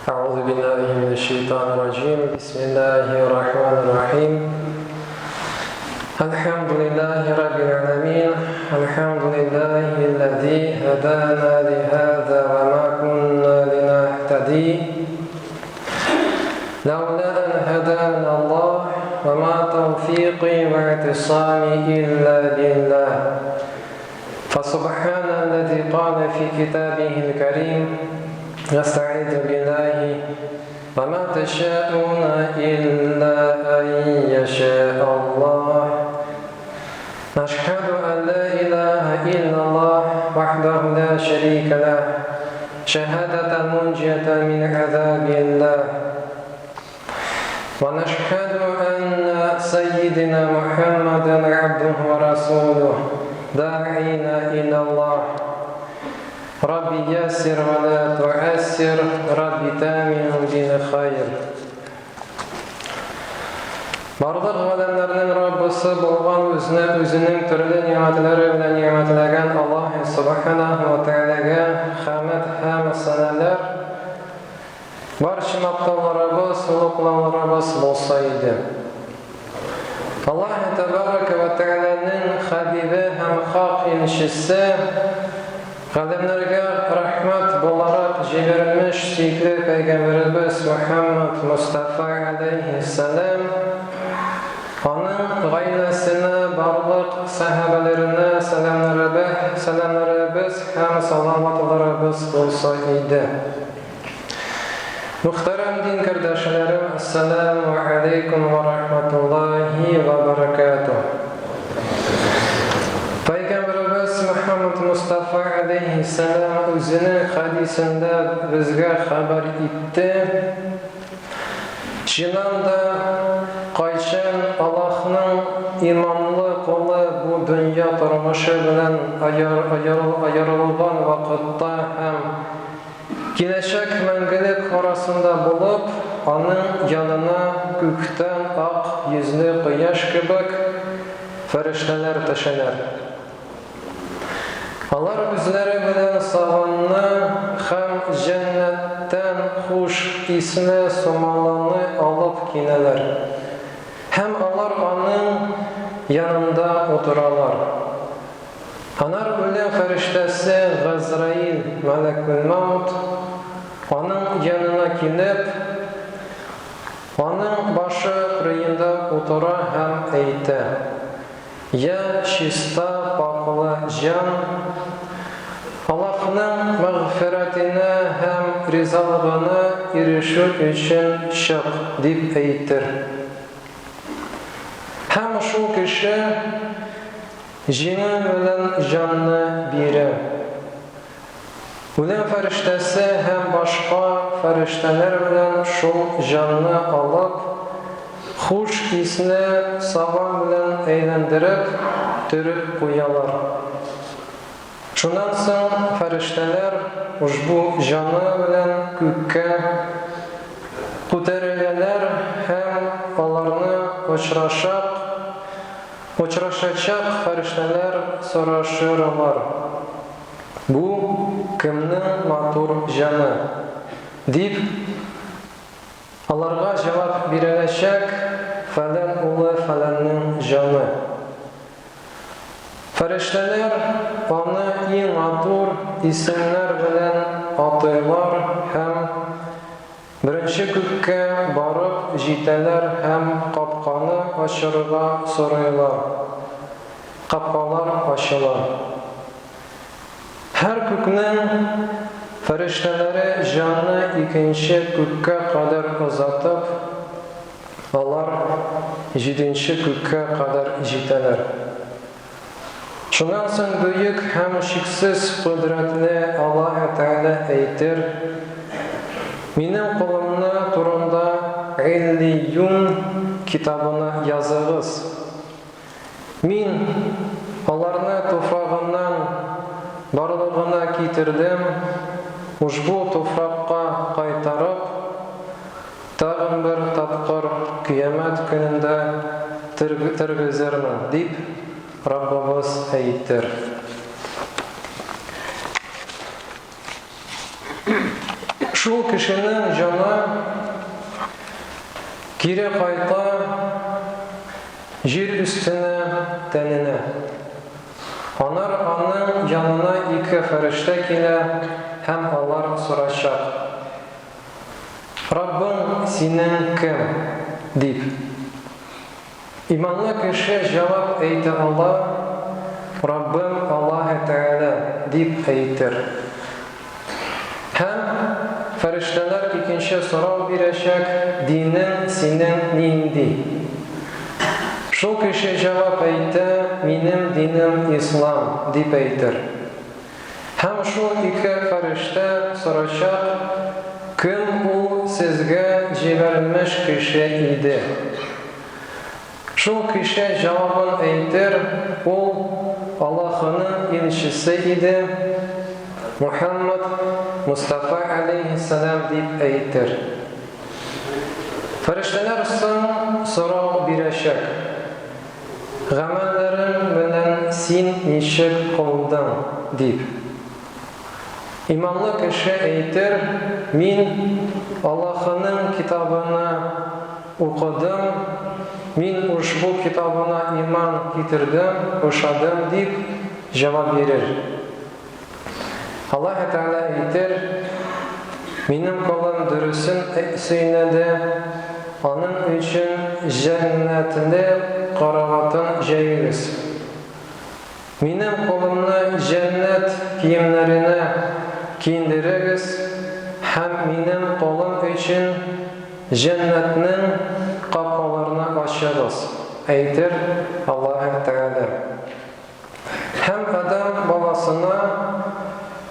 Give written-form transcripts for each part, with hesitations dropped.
أعوذ بالله من الشيطان الرجيم بسم الله الرحمن الرحيم الحمد لله رب العالمين الحمد لله الذي هدانا لهذا وما كنا لنهتدي لولا أن هدانا الله وما توفيقي واعتصامي إلا بالله فسبحان الذي قال في كتابه الكريم نستعيذ بالله وما تشاءون إلا أن يشاء الله نشهد أن لا إله إلا الله وحده لا شريك له شهادة منجية من عذاب الله ونشهد أن سيدنا محمدا عبده ورسوله داعينا إلى الله ربي يسر ولا تعسر ربي تامن بالخير Барлык галәмнәрнең Раббысы булган үзенең төрле ниъмәтләре белән ниъмәтләгән Аллаһ Субханаһу ва Тәгаләгә хәмд һәм сәналар барча мактауларыбыз, улуглауларыбыз булса иде. Аллаһ Тәбарәка ва Тәгаләнең хәбибе һәм хак илчесе галәмнәргә рәхмәт буларак җибәрелмеш сөйкле пәйгамбәребез Мөхәммәд Мустафа алейһиссалам аның гаиләсенә, барлык сахабаларына сәламнарыбыз һәм салаватларыбыз булса иде. Мөхтәрәм дин кардәшләрем, ассаламу алейкум ва рахматуллаһи ва баракатуһ. Пәйгамбәребез Мөхәммәд Мустафа алейһиссалам үзенең хадисендә безгә хәбәр итте. Чыннан кайчан Аллаһның иманлы кулы бу дөнья тормышы белән аерылган вакытта һәм киләчәк мәңгелек арасында булып, аның янына күктән ак йөзле кояш кебек фәрештәләр төшәләр. Алар үзләре белән саванны һәм җәннәттән хуш исле сумаланы алып киләләр. Һәм алар аның янында утыралар. Анар үлем фәрештәсе Газраил Мәләкул Маут аның янына килеп, аның башы кырыенда утыра һәм әйтә: «Я чиста пакылы җан, Аллаһның мәгъфирәтенә һәм ризалыгына ирешү өчен чык», дип әйтер. Һәм шул кеше җиңе белән җанны бирә. Үлем фәрештәсе һәм башка фәрештәләр белән шул җанны алып, хуш исле саван белән әйләндереп, төреп куялар. Шуннан соң фәрештәләр ушбу җаны белән күккә күтәреләләр һәм аларны очрашачак фәрештәләр сорашырлар: «Бу кемнең матур җаны?» дип аларга җавап биреләчәк: «Фәлән улы фәләннең җаны». Фәрештәләр аны иң матур исемнәр белән атыйлар һәм беренче күккә барып җитәләр һәм капканы ачырга сорыйлар. Капкалар ачыла. Һәр күкнең фәрештәләре җанны икенче күккә кадәр озатып, алар 7нче күккә кадәр җитәләр. Шуннан соң бөек һәм шиксез кудрәтле Аллаһ Тәгалә әйтер: «Минең кулымны турында Иллиюн китабына языгыз. Мин аларны туфрагыннан барлыгына китердем, ушбу туфракка кайтарып, тагын бер тапкыр кыямәт көнендә тергезермен», дип Раббыбыз әйтер. Шул кешенең җаны кире кайта җир өстенә тәненә. Аннары аның янына 2 фәрештә килә һәм алар сорашак: Раббың синең кем? Дип. Иманлы кеше җавап әйтә ала: Раббым Аллаһ Тәгалә дип әйтер. Һәм фәрештәләр икенче сорау бирәчәк: Динең синең нинди? Шул кеше җавап әйтә: Минем динем ислам дип әйтер. Һәм шул 2 фәрештә сорашак: Кем ул сезгә җибәрелмеш кеше иде? Шул кеше җавабын әйтер: Ул Аллаһның илчесе иде, Мухаммад Мустафа алейхиссалам дип әйтер. Фәрештәләр соң сорау бирәчәк: Гамәлләрең белән син ничек кылдың? Дип. Иманлы кеше әйтер: Мин Аллаһның китабына укыдым, мин ушбу китабына иман китердем, ышандым дип җавап бирер. Аллаһ Тәгалә әйтер: Минем кулым дөресен сөйләде, аның өчен җәннәтне караватын җәйгез. Минем кулымны җәннәт киемнәренә киендерегез һәм минем кулым өчен җәннәтнең капкаларын ачыгыз, әйтер Аллаһ Тәгалә. Һәм адам баласына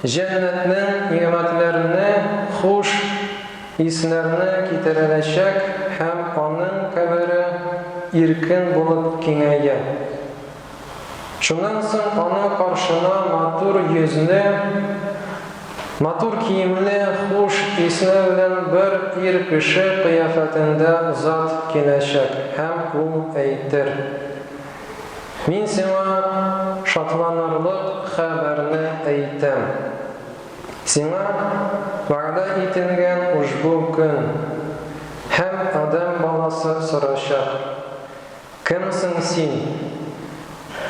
җәннәтнең ниъмәтләренә хуш исләрне китерәчәк һәм аның кабере иркен булып киңәя. Шуннан соң аның каршына матур йөзле, матур киемле, хуш исле белән бер ир кеше кыяфәтендә зат киләчәк һәм ул әйтер: Мин сиңа шатланырлык хәбәрне әйтәм. Сиңа вәгъдә ителгән ушбу көн һәм адам баласы сорашак: Кемсең син?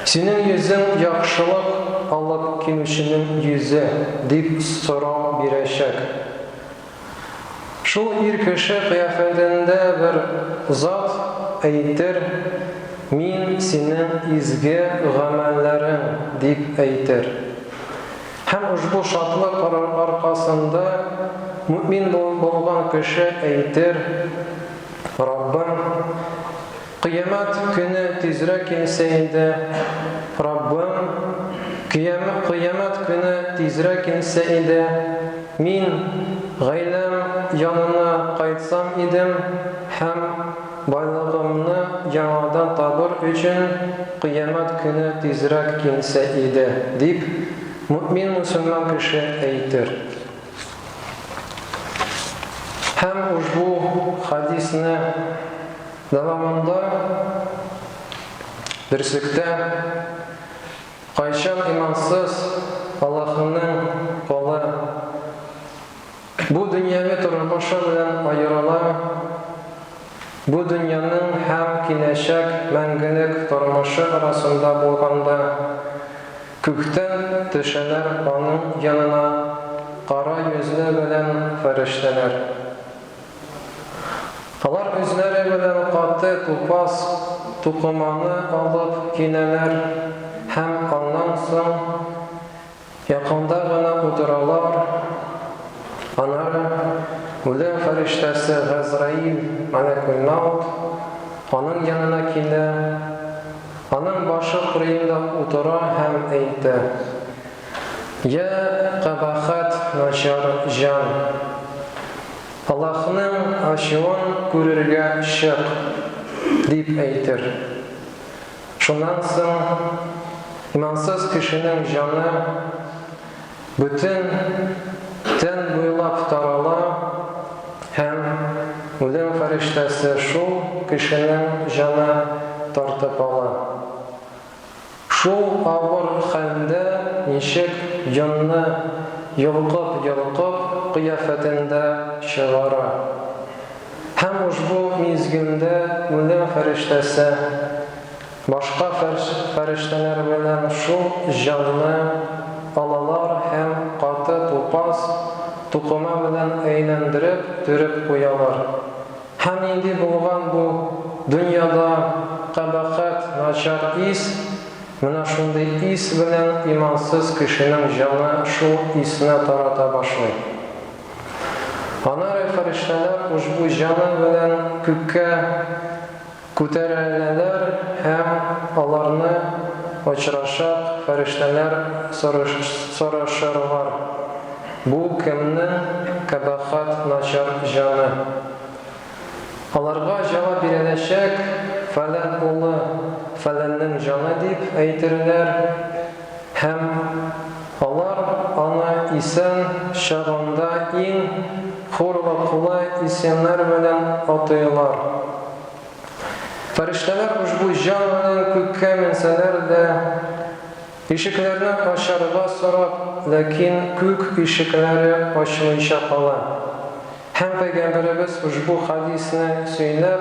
Синең йөзең яхшылык алып килүченең йөзе дип сорау бирәчәк. Шул ир кеше кыяфәтендә бер зат әйтер: Мин синең изге гамәлләрең дип әйтер. Һәм ушбу шатлык аркасында мөэмин булган кеше әйтер: Раббым, кыямәт көне тизрәк килсә иде, Раббым, кыямәт көне тизрәк килсә иде, мин гаиләм янына кайтсам идем һәм байлыгымны яңадан табыр өчен кыямәт көне тизрәк килсә иде дип мөэмин мөселман кеше әйтер. Һәм ушбу хадисне дәвамында дөреслектә кайчан имансыз Аллаһның кулы бу дөньяви тормышы белән аерыла, бу дөньяның һәм киләчәк мәңгелек тормышы арасында булганда күктән төшәләр аның янына кара йөзле белән фәрештәләр. Алар үзләре белән каты тупас тукыманы алып киләләр һәм аннан соң якында гына утыралар. Аннары үлем фәрештәсе Газраил, Малакул Маут, аның янына килә, аның башы кырыенда утыра һәм әйтә: Я кабахат начар жан, Аллаһның ачуын күрергә чык дип әйтер. Шуннан соң имансыз кешенең җаны бөтен тән буйлап тарала һәм үлем фәрештәсе шул кешенең җаны тартып ала. Шул авыр хәлдә ничек җанны yolqib qiyafetinde çıgara. Hem uşbu mizginde ölüm feriştesi başka ferişteler bilen şu canlı alalar hem katı topaz tukuma bilen eğlendirip türüp koyalar. Hem indi bulgan bu dünyada kabahat, naçar is, mına şunday is bilen imansız kişinin canı şu isine tarata başlayır. Anar ferişteler uşbu canı bilen kükke kütereleler hem alarını uçraşak ferişteler soruşurlar. Bu kimnin kabahat naçar canı? Alarga cevap verilecek falan oğlu falanın canı deyip aytırlar. Hem alar ana isen şağında in hurlaklı isimler bilen atıyorlar. Ferişteler bu canının kökke menseler de işiklerini aşarıga sorup, lakin kök işikleri açmayacak olan. Hem Peygamberimiz bu hadisini söyleyip,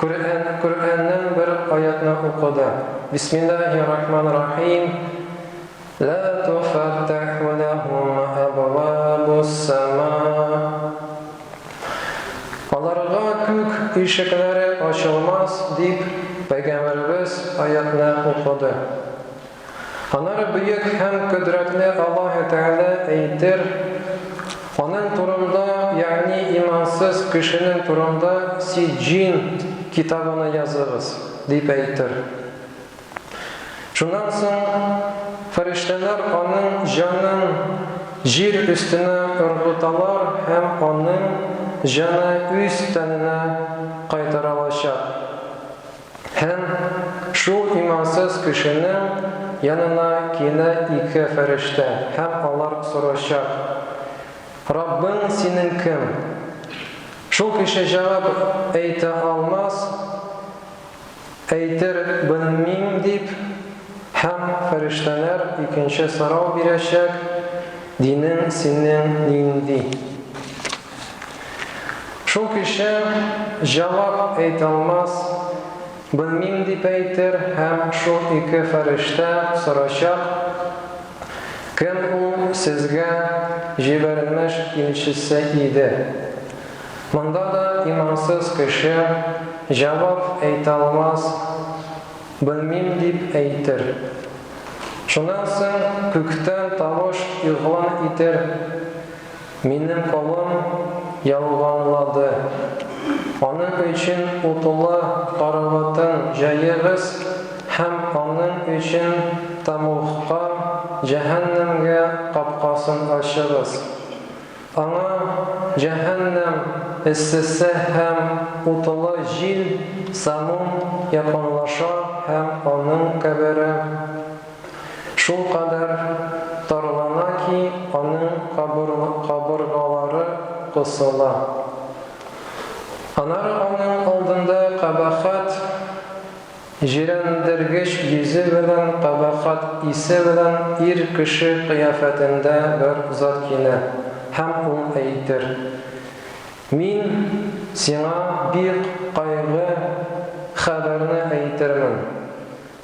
Kur'an'ın bir ayetini okudu. Bismillahirrahmanirrahim. La tufattahu lahum abwabus sama. Onlarga kök işikleri açılmaz deyip Peygamberimiz ayetini okudu. Onlar büyük hem kudretli Allah-u Teala ayettir. Onun turunda yani imansız kişinin turunda Siccin kitabını yazırız deyip ayettir. Şundan sonra ferişteler onun canın yer üstüne ırgıtalar hem onun canı üst tenine kaytarılacak. Hem şu imansız kişinin yanına yine iki ferişte hem onlar soracak. Rabbin senin kim? Şu kişi cevap ayta almaz, aytır bilmem deyip hem ferişteler ikinci soru verecek. Dinin senin nindi. Şu kişi cevap aytalmaz, bilmem deyip aytır hem şu iki ferişte soracak. Kim o sizge jiberilmiş ilçisi idi? Bunda da imansız kişi cevap aytalmaz, bilmem deyip aytır. Şundan soň kökten tavuş yığılan itir. Menim kolum yalğanladı. Onun için utulu karavatın jayığız, hem onun için tamuqqa cehennemge kapkasın açığız. Ana cehennem issisi hem utulu jil samum yakınlaşa hem onun kabiri şu kadar darlana ki onun kaburgaları kısıla. Anar onun aldığında kabahat jirendirgiç yüzü bilen kabahat isi bilen ir kişi kıyafetinde bir zat kine hem on aytır. Min sana bir kaygı haberini aytırmın.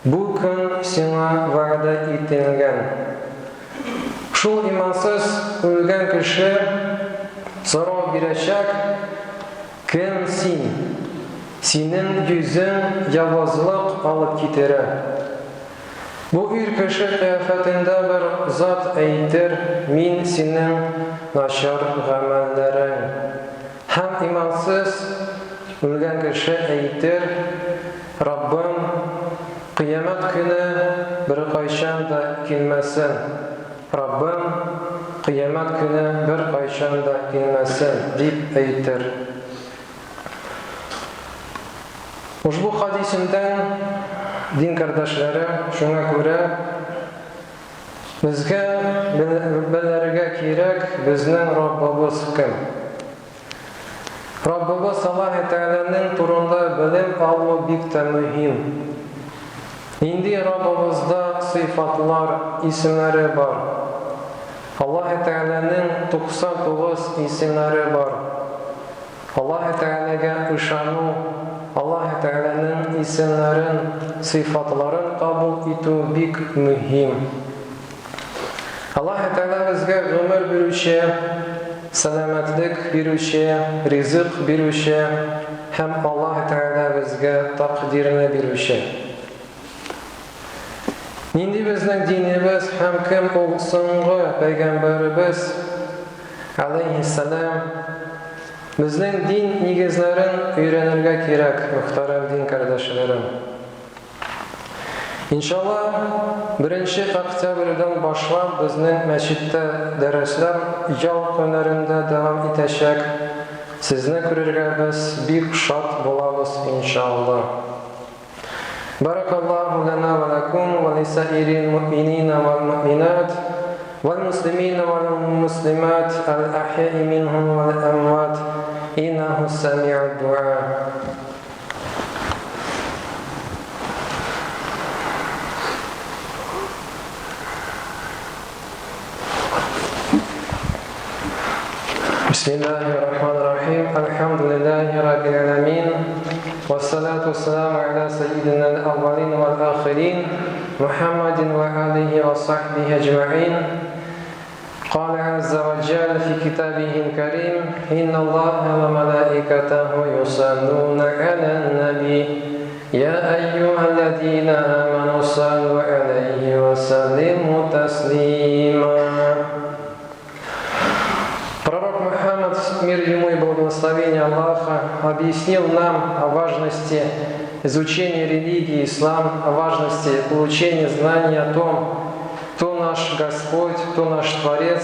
Bu gün sana vaada etilgen. Şu imansız ölgen kişi soru verecek, kimsin? Senin yüzün yalnızlık alıp getirir. Bu bir kişi kıyafetinde bir zat aytır, min senin naşar amellerin. Hem imansız ölgen kişi aytır, Rabbim kıyamet günü bir kayşan da gelmesin. Rabbim kıyamet günü bir kayşan da gelmesin deyip aytır. Bu hadisimden din kardeşleri şuna göre bizge bilirge kerek bizning Rabbimiz kim? Rabbimiz Allah Teala'nın turunda bilim alma bik de mühim. Indi Rabbimizda sıfatlar, isimleri var. Аллаһ Тәгаләнең 99 исемнәре бар. Аллаһ Тәгаләгә ышану, Аллаһ Тәгаләнең исемнәрен, сыйфатларын кабул итү бик мөһим. Аллаһ Тәгалә безгә гомер бирүче, сәламәтлек бирүче, ризык бирүче һәм Аллаһ Тәгалә безгә тақдирны бирүче. Нинди безнең динебез һәм кем ул соңгы пәйгамбәребез алейхиссалам, безнең дин нигезләрен өйрәнергә кирәк, мөхтәрәм дин кардәшләрем. Иншалла, 1 октябрьдән башлап безнең мәчеттә дәресләр ял көннәрендә дәвам итәчәк. Сезне күрергә без бик шат булабыз, иншалла. Баракаллаху лана ва лакум ва лисаирил муъминина вал муъминат вал муслимина вал муслимат ал ахяи минхум вал амват иннаху сами'уд ду'a. Bismillahirrahmanirrahim. Alhamdulillahi rabbil alamin. Wassalatu wassalamu ala sayyidina al-awwalin wal akhirin Muhammadin wa alihi wa sahbihi ajma'in. Qala azza wa jalla fi kitabihi al-karim, inna Allaha wa malaikatahu yusalluna 'alan nabi ya ayyuhalladhina amanu sallu 'alaihi wa sallimu taslima. Пророк Мухаммад, мир ему и благословение Аллаха, объяснил нам о важности изучения религии ислам, о важности получения знаний о том, кто наш Господь, кто наш Творец,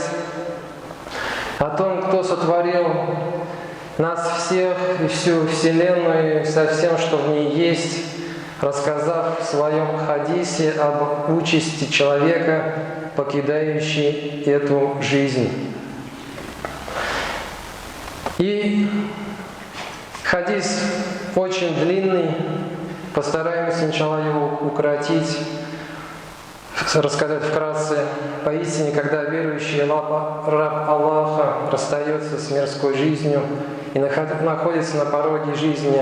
о том, кто сотворил нас всех и всю Вселенную со всем, что в ней есть, рассказав в своем хадисе об участи человека, покидающий эту жизнь. И хадис очень длинный, постараемся, иншалла, его укоротить, рассказать вкратце. Поистине, когда верующий раб Аллаха расстается с мирской жизнью и находится на пороге жизни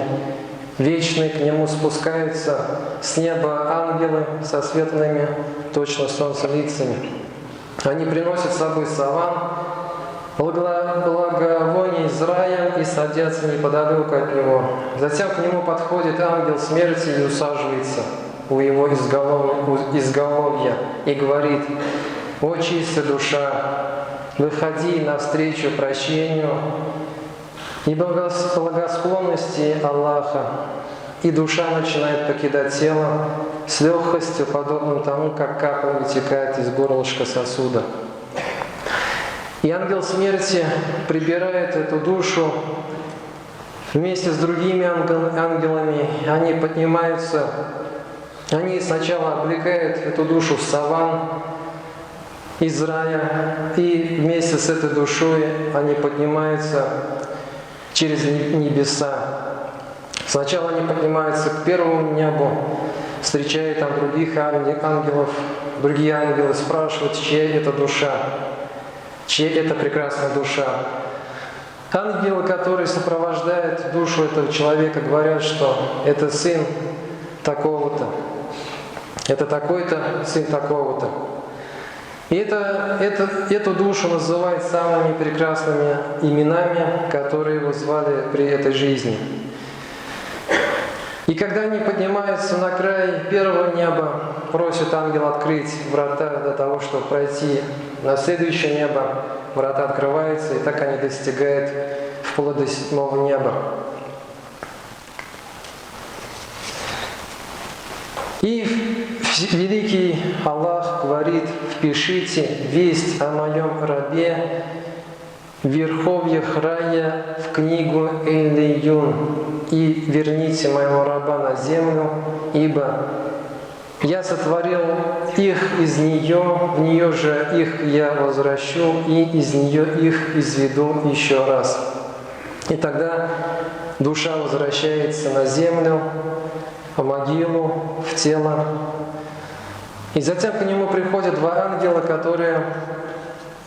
вечной, к нему спускаются с неба ангелы со светлыми, точно солнце лицами. Они приносят с собой саван, благовоние из рая и садятся неподалеку от него. Затем к нему подходит ангел смерти и усаживается у его изголовья и говорит: «О чистая душа, выходи навстречу прощению и благосклонности Аллаха». И душа начинает покидать тело с легкостью, подобно тому, как капля вытекает из горлышка сосуда. И ангел смерти прибирает эту душу вместе с другими ангелами. Они поднимаются, они сначала облекают эту душу в саван из рая, и вместе с этой душой они поднимаются через небеса. Сначала они поднимаются к первому небу, встречают там других ангелов. Другие ангелы спрашивают, чья это душа. Чья это прекрасная душа? Ангелы, которые сопровождают душу этого человека, говорят, что это сын такого-то, это такой-то сын такого-то. И эту душу называют самыми прекрасными именами, которые его звали при этой жизни. И когда они поднимаются на край первого неба, просят ангела открыть врата для того, чтобы пройти на следующее небо. Врата открываются, и так они достигают вплоть до 7-го неба. И великий Аллах говорит: «Впишите весть о моем рабе в верховьях рая в книгу Эль-Лийюн и верните моего раба на землю, ибо я сотворил их из нее, в нее же их я возвращу, и из нее их изведу еще раз». И тогда душа возвращается на землю, в могилу, в тело. И затем к нему приходят два ангела, которые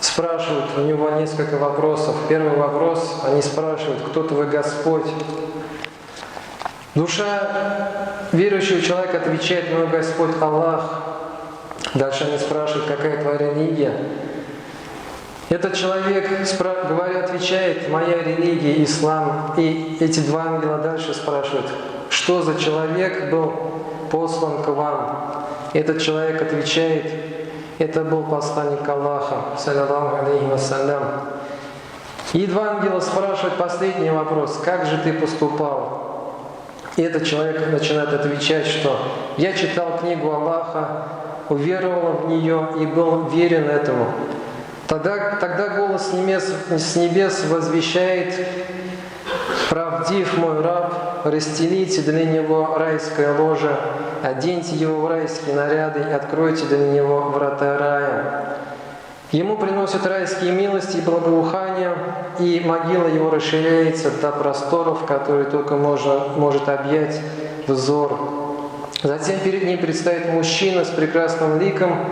спрашивают у него несколько вопросов. Первый вопрос, они спрашивают, кто твой Господь? Душа верующего человека отвечает, мой Господь Аллах. Дальше они спрашивают, какая твоя религия? Этот человек, отвечает, моя религия, ислам. И эти два ангела дальше спрашивают, что за человек был послан к вам? Этот человек отвечает, это был посланник Аллаха, саллаллаху алейхи вассалям. И два ангела спрашивают последний вопрос, как же ты поступал? И этот человек начинает отвечать, что я читал книгу Аллаха, уверовал в нее и был верен этому. Тогда голос с небес возвещает, правдив мой раб, расстелите для него райское ложе, оденьте его в райские наряды и откройте для него врата рая. Ему приносят райские милости и благоухания, и могила его расширяется до просторов, которые только может объять взор. Затем перед ним предстоит мужчина с прекрасным ликом,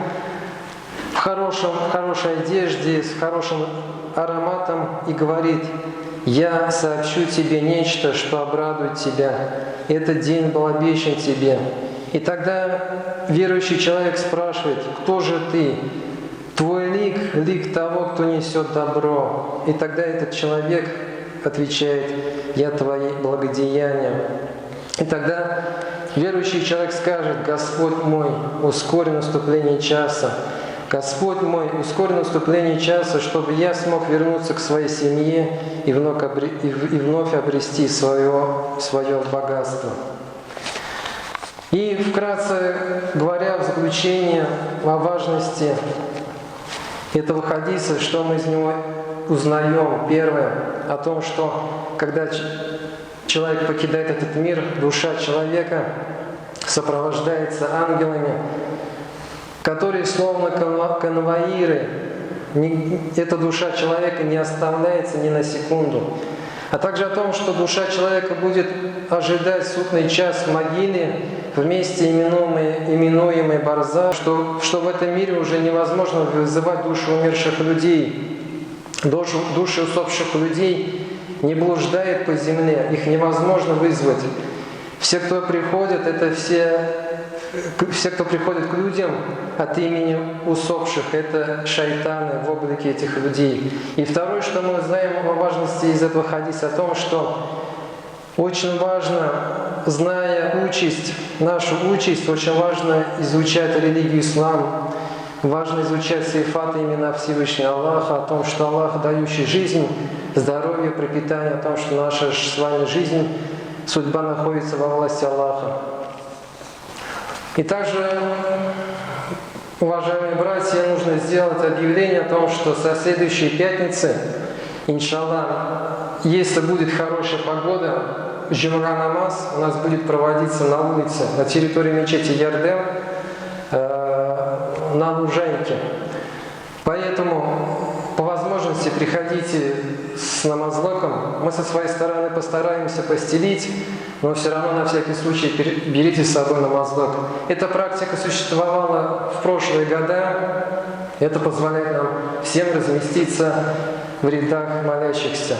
в хорошей одежде, с хорошим ароматом и говорит, «Я сообщу тебе нечто, что обрадует тебя. Этот день был обещан тебе». И тогда верующий человек спрашивает, «Кто же ты?» «Твой лик – лик того, кто несет добро». И тогда этот человек отвечает, «Я твои благодеяния». И тогда верующий человек скажет, «Господь мой, ускори наступление часа». Господь мой, ускори наступление часа, чтобы я смог вернуться к своей семье и вновь обрести свое богатство. И вкратце говоря, в заключение о важности этого хадиса, что мы из него узнаем? Первое, о том, что когда человек покидает этот мир, душа человека сопровождается ангелами, которые словно конвоиры. Эта душа человека не оставляется ни на секунду. А также о том, что душа человека будет ожидать судный час в могиле, в месте, именуемой Барзах, что в этом мире уже невозможно вызывать души умерших людей. Души усопших людей не блуждают по земле, их невозможно вызвать. Все, кто приходят, это все, кто приходит к людям от имени усопших, это шайтаны в облике этих людей. И второе, что мы знаем о важности из этого хадиса, о том, что очень важно, зная нашу участь, очень важно изучать религию ислам, важно изучать сифаты, имена Всевышнего Аллаха, о том, что Аллах, дающий жизнь, здоровье, пропитание, о том, что наша с вами жизнь, судьба находится во власти Аллаха. И также, уважаемые братья, нужно сделать объявление о том, что со следующей пятницы, иншаллах, если будет хорошая погода, джумра намаз у нас будет проводиться на улице, на территории мечети Ярдем, на лужайке. Поэтому по возможности приходите с намазлоком. Мы со своей стороны постараемся постелить, но все равно на всякий случай берите с собой намазлок. Эта практика существовала в прошлые года. Это позволяет нам всем разместиться в рядах молящихся.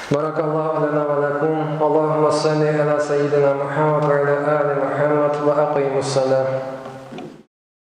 بارك الله لنا ولكم اللهم صل على سيدنا محمد وعلى آل محمد وأقيموا الصلاة